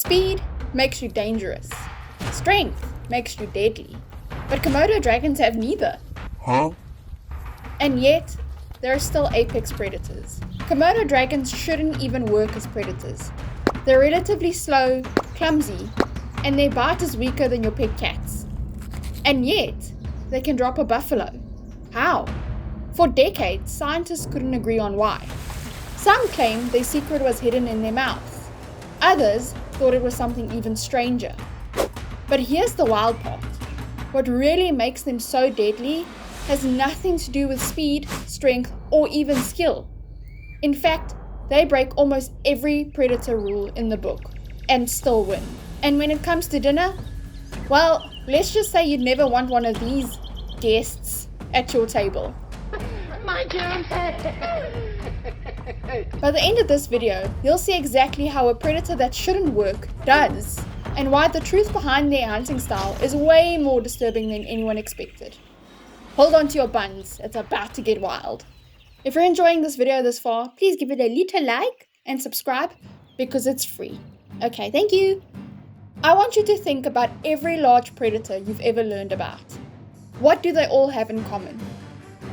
Speed makes you dangerous. Strength makes you deadly. But Komodo dragons have neither. Huh? And yet, they're still apex predators. Komodo dragons shouldn't even work as predators. They're relatively slow, clumsy, and their bite is weaker than your pet cats. And yet, they can drop a buffalo. How? For decades, scientists couldn't agree on why. Some claimed their secret was hidden in their mouth. Others thought it was something even stranger. But here's the wild part. What really makes them so deadly has nothing to do with speed, strength, or even skill. In fact, they break almost every predator rule in the book and still win. And when it comes to dinner, well, let's just say you'd never want one of these guests at your table. My turn. By the end of this video, you'll see exactly how a predator that shouldn't work does, and why the truth behind their hunting style is way more disturbing than anyone expected. Hold on to your buns, it's about to get wild. If you're enjoying this video this far, please give it a little like and subscribe because it's free. Okay, thank you. I want you to think about every large predator you've ever learned about. What do they all have in common?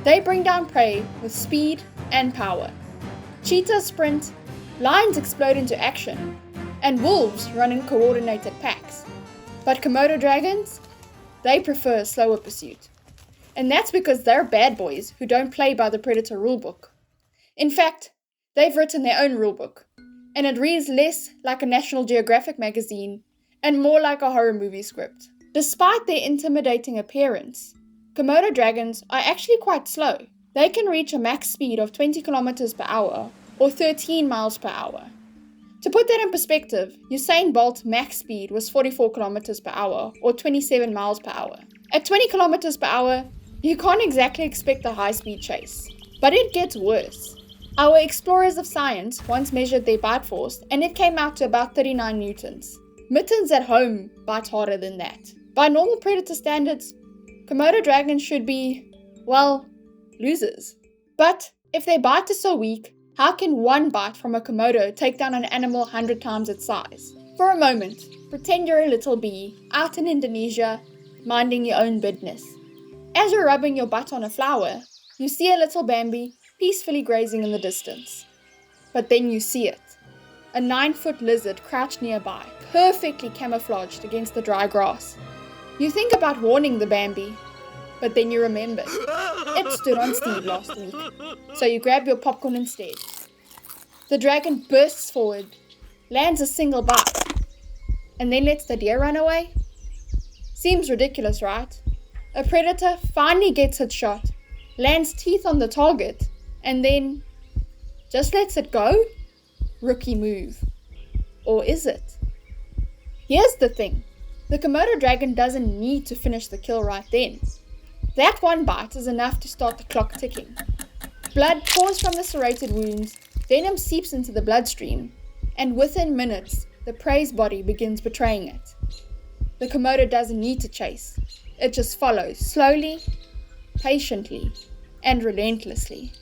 They bring down prey with speed and power. Cheetahs sprint, lions explode into action, and wolves run in coordinated packs. But Komodo dragons? They prefer a slower pursuit. And that's because they're bad boys who don't play by the predator rulebook. In fact, they've written their own rulebook, and it reads less like a National Geographic magazine and more like a horror movie script. Despite their intimidating appearance, Komodo dragons are actually quite slow. They can reach a max speed of 20 kilometers per hour or 13 miles per hour. To put that in perspective, Usain Bolt's max speed was 44 kilometers per hour or 27 miles per hour. At 20 kilometers per hour, you can't exactly expect a high-speed chase. But it gets worse. Our explorers of science once measured their bite force and it came out to about 39 newtons. Mittens at home bite harder than that. By normal predator standards, Komodo dragons should be, well, losers. But if their bite is so weak, how can one bite from a Komodo take down an animal 100 times its size? For a moment, pretend you're a little bee out in Indonesia, minding your own business. As you're rubbing your butt on a flower, you see a little Bambi peacefully grazing in the distance. But then you see it. A 9-foot lizard crouched nearby, perfectly camouflaged against the dry grass. You think about warning the Bambi, but then you remember it stood on Steve last week. So you grab your popcorn instead. The dragon bursts forward, lands a single bite, and then lets the deer run away? Seems ridiculous, right? A predator finally gets its shot, lands teeth on the target, and then just lets it go? Rookie move. Or is it? Here's the thing. The Komodo dragon doesn't need to finish the kill right then. That one bite is enough to start the clock ticking. Blood pours from the serrated wounds, venom seeps into the bloodstream, and within minutes, the prey's body begins betraying it. The Komodo doesn't need to chase. It just follows slowly, patiently, and relentlessly.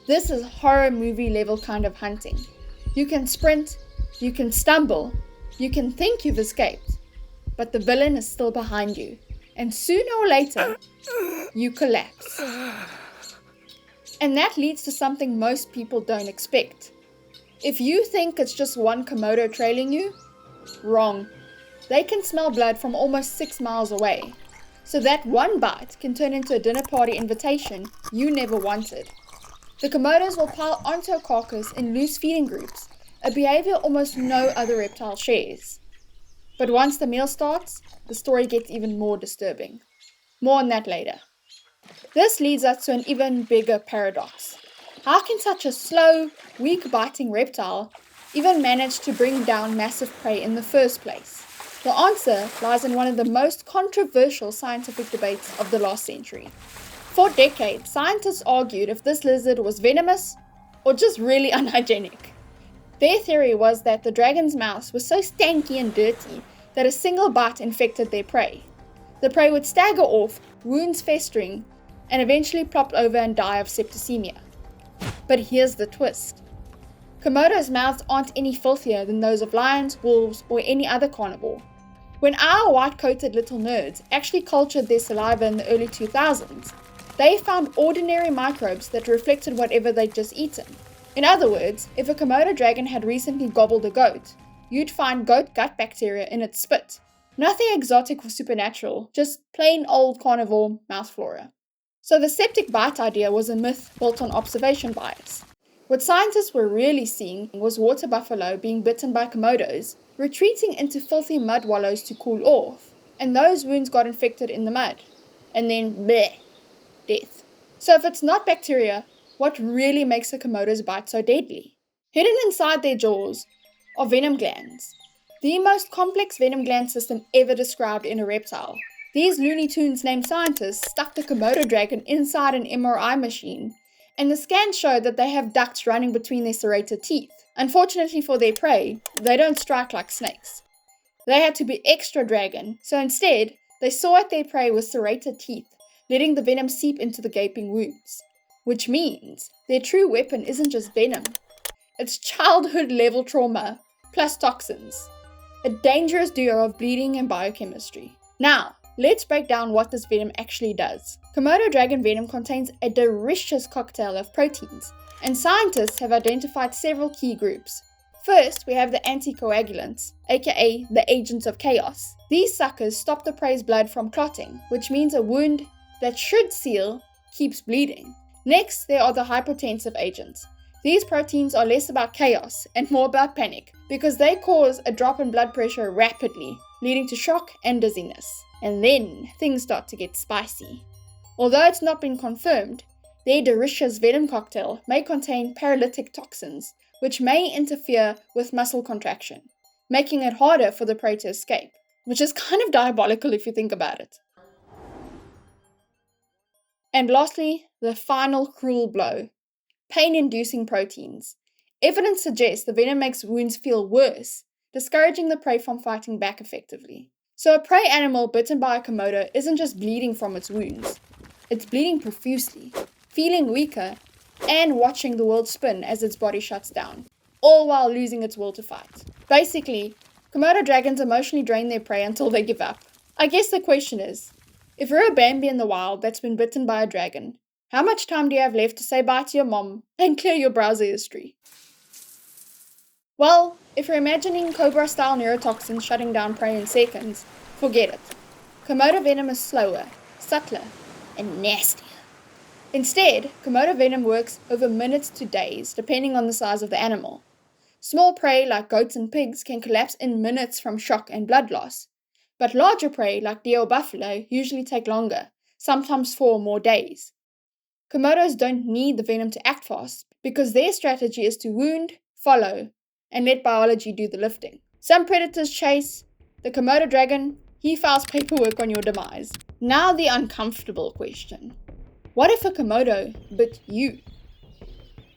This is horror movie level kind of hunting. You can sprint, you can stumble, you can think you've escaped, but the villain is still behind you, and sooner or later, you collapse. And that leads to something most people don't expect. If you think it's just one Komodo trailing you, wrong. They can smell blood from almost 6 miles away. So that one bite can turn into a dinner party invitation you never wanted. The Komodos will pile onto a carcass in loose feeding groups, a behavior almost no other reptile shares. But once the meal starts, the story gets even more disturbing. More on that later. This leads us to an even bigger paradox. How can such a slow, weak-biting reptile even manage to bring down massive prey in the first place? The answer lies in one of the most controversial scientific debates of the last century. For decades, scientists argued if this lizard was venomous or just really unhygienic. Their theory was that the dragon's mouth was so stanky and dirty that a single bite infected their prey. The prey would stagger off, wounds festering, and eventually plop over and die of septicemia. But here's the twist. Komodos' mouths aren't any filthier than those of lions, wolves, or any other carnivore. When our white-coated little nerds actually cultured their saliva in the early 2000s, they found ordinary microbes that reflected whatever they'd just eaten. In other words, if a Komodo dragon had recently gobbled a goat, you'd find goat gut bacteria in its spit. Nothing exotic or supernatural, just plain old carnivore mouth flora. So the septic bite idea was a myth built on observation bias. What scientists were really seeing was water buffalo being bitten by Komodos, retreating into filthy mud wallows to cool off, and those wounds got infected in the mud. And then, bleh, death. So if it's not bacteria, what really makes a Komodo's bite so deadly? Hidden inside their jaws are venom glands. The most complex venom gland system ever described in a reptile. These Looney Tunes named scientists stuck the Komodo dragon inside an MRI machine, and the scans showed that they have ducts running between their serrated teeth. Unfortunately for their prey, they don't strike like snakes. They had to be extra dragon, so instead, they saw at their prey with serrated teeth, letting the venom seep into the gaping wounds. Which means their true weapon isn't just venom. It's childhood level trauma, plus toxins. A dangerous duo of bleeding and biochemistry. Now, let's break down what this venom actually does. Komodo dragon venom contains a delicious cocktail of proteins, and scientists have identified several key groups. First, we have the anticoagulants, aka the agents of chaos. These suckers stop the prey's blood from clotting, which means a wound that should seal keeps bleeding. Next, there are the hypotensive agents. These proteins are less about chaos and more about panic, because they cause a drop in blood pressure rapidly, leading to shock and dizziness. And then things start to get spicy. Although it's not been confirmed, their delicious venom cocktail may contain paralytic toxins, which may interfere with muscle contraction, making it harder for the prey to escape, which is kind of diabolical if you think about it. And lastly, the final cruel blow. Pain-inducing proteins. Evidence suggests the venom makes wounds feel worse, discouraging the prey from fighting back effectively. So a prey animal bitten by a Komodo isn't just bleeding from its wounds. It's bleeding profusely, feeling weaker, and watching the world spin as its body shuts down, all while losing its will to fight. Basically, Komodo dragons emotionally drain their prey until they give up. I guess the question is, if you're a Bambi in the wild that's been bitten by a dragon, how much time do you have left to say bye to your mom and clear your browser history? Well, if you're imagining Cobra-style neurotoxins shutting down prey in seconds, forget it. Komodo venom is slower, subtler, and nastier. Instead, Komodo venom works over minutes to days, depending on the size of the animal. Small prey like goats and pigs can collapse in minutes from shock and blood loss, but larger prey like deer or buffalo usually take longer, sometimes 4 or more days. Komodos don't need the venom to act fast, because their strategy is to wound, follow, and let biology do the lifting. Some predators chase. The Komodo dragon, he files paperwork on your demise. Now the uncomfortable question. What if a Komodo bit you?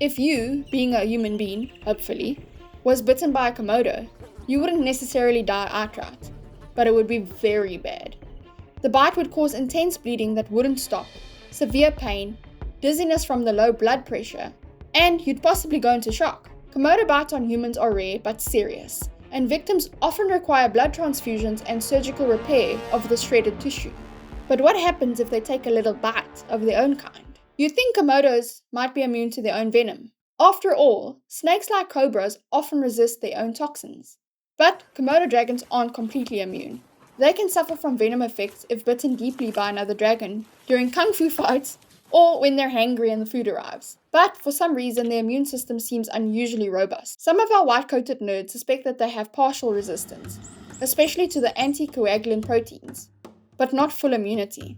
If you, being a human being, hopefully, was bitten by a Komodo, you wouldn't necessarily die outright, but it would be very bad. The bite would cause intense bleeding that wouldn't stop, severe pain, dizziness from the low blood pressure, and you'd possibly go into shock. Komodo bites on humans are rare but serious, and victims often require blood transfusions and surgical repair of the shredded tissue. But what happens if they take a little bite of their own kind? You'd think Komodos might be immune to their own venom. After all, snakes like cobras often resist their own toxins. But Komodo dragons aren't completely immune. They can suffer from venom effects if bitten deeply by another dragon, during kung fu fights, or when they're hangry and the food arrives. But for some reason, their immune system seems unusually robust. Some of our white-coated nerds suspect that they have partial resistance, especially to the anticoagulant proteins, but not full immunity.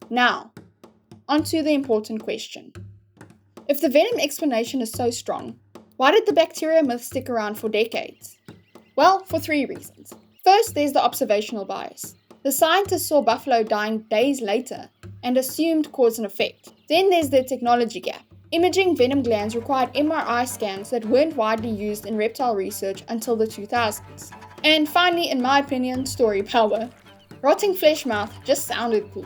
Now, onto the important question. If the venom explanation is so strong, why did the bacteria myth stick around for decades? Well, for 3 reasons. First, there's the observational bias. The scientists saw buffalo dying days later and assumed cause and effect. Then there's the technology gap. Imaging venom glands required MRI scans that weren't widely used in reptile research until the 2000s. And finally, in my opinion, story power. Rotting flesh mouth just sounded cool.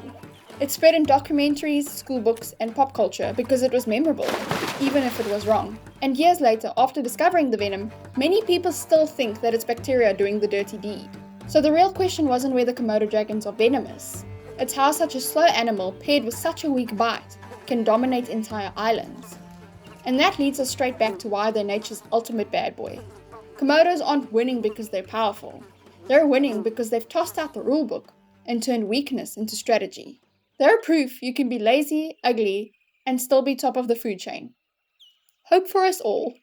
It spread in documentaries, school books, and pop culture because it was memorable, even if it was wrong. And years later, after discovering the venom, many people still think that it's bacteria doing the dirty deed. So the real question wasn't whether Komodo dragons are venomous. It's how such a slow animal paired with such a weak bite can dominate entire islands. And that leads us straight back to why they're nature's ultimate bad boy. Komodos aren't winning because they're powerful. They're winning because they've tossed out the rulebook and turned weakness into strategy. They're proof you can be lazy, ugly, and still be top of the food chain. Hope for us all.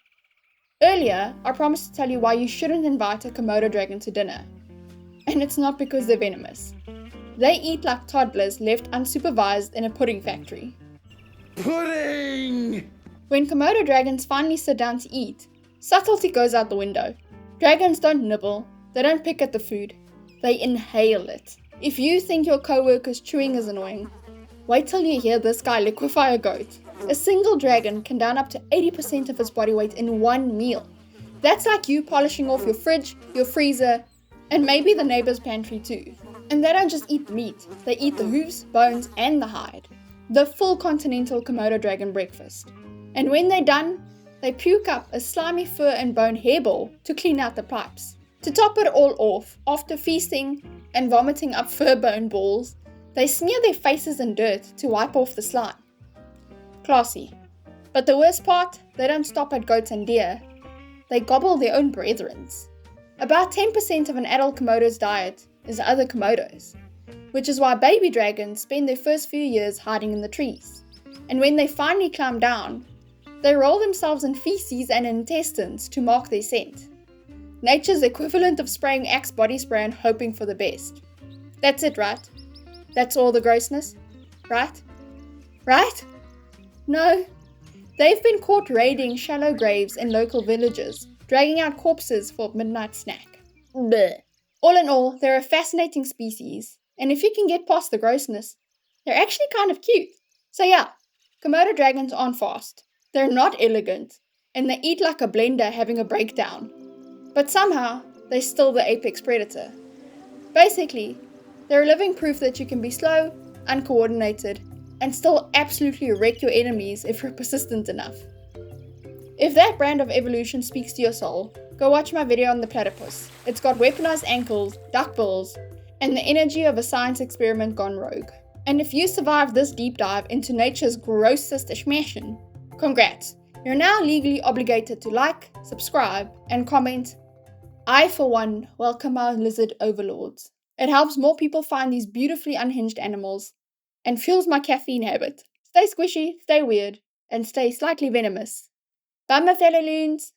Earlier, I promised to tell you why you shouldn't invite a Komodo dragon to dinner. And it's not because they're venomous. They eat like toddlers left unsupervised in a pudding factory. Pudding! When Komodo dragons finally sit down to eat, subtlety goes out the window. Dragons don't nibble, they don't pick at the food, they inhale it. If you think your co-worker's chewing is annoying, wait till you hear this guy liquefy a goat. A single dragon can down up to 80% of its body weight in one meal. That's like you polishing off your fridge, your freezer, and maybe the neighbor's pantry too. And they don't just eat meat, they eat the hooves, bones, and the hide. The full continental Komodo dragon breakfast. And when they're done, they puke up a slimy fur and bone hairball to clean out the pipes. To top it all off, after feasting and vomiting up fur bone balls, they smear their faces in dirt to wipe off the slime. Classy. But the worst part, they don't stop at goats and deer. They gobble their own brethrens. About 10% of an adult Komodo's diet is other Komodos, which is why baby dragons spend their first few years hiding in the trees. And when they finally climb down, they roll themselves in feces and intestines to mark their scent. Nature's equivalent of spraying Axe body spray and hoping for the best. That's it, right? That's all the grossness? Right? Right? No. They've been caught raiding shallow graves in local villages, dragging out corpses for a midnight snack. Blech. All in all, they're a fascinating species, and if you can get past the grossness, they're actually kind of cute. So yeah, Komodo dragons aren't fast. They're not elegant, and they eat like a blender having a breakdown. But somehow, they're still the apex predator. Basically, they're living proof that you can be slow, uncoordinated, and still absolutely wreck your enemies if you're persistent enough. If that brand of evolution speaks to your soul, go watch my video on the platypus. It's got weaponized ankles, duck bills, and the energy of a science experiment gone rogue. And if you survive this deep dive into nature's grossest ishmashin, congrats! You're now legally obligated to like, subscribe, and comment. I, for one, welcome our lizard overlords. It helps more people find these beautifully unhinged animals, and fuels my caffeine habit. Stay squishy, stay weird, and stay slightly venomous. Bye my fellow loons!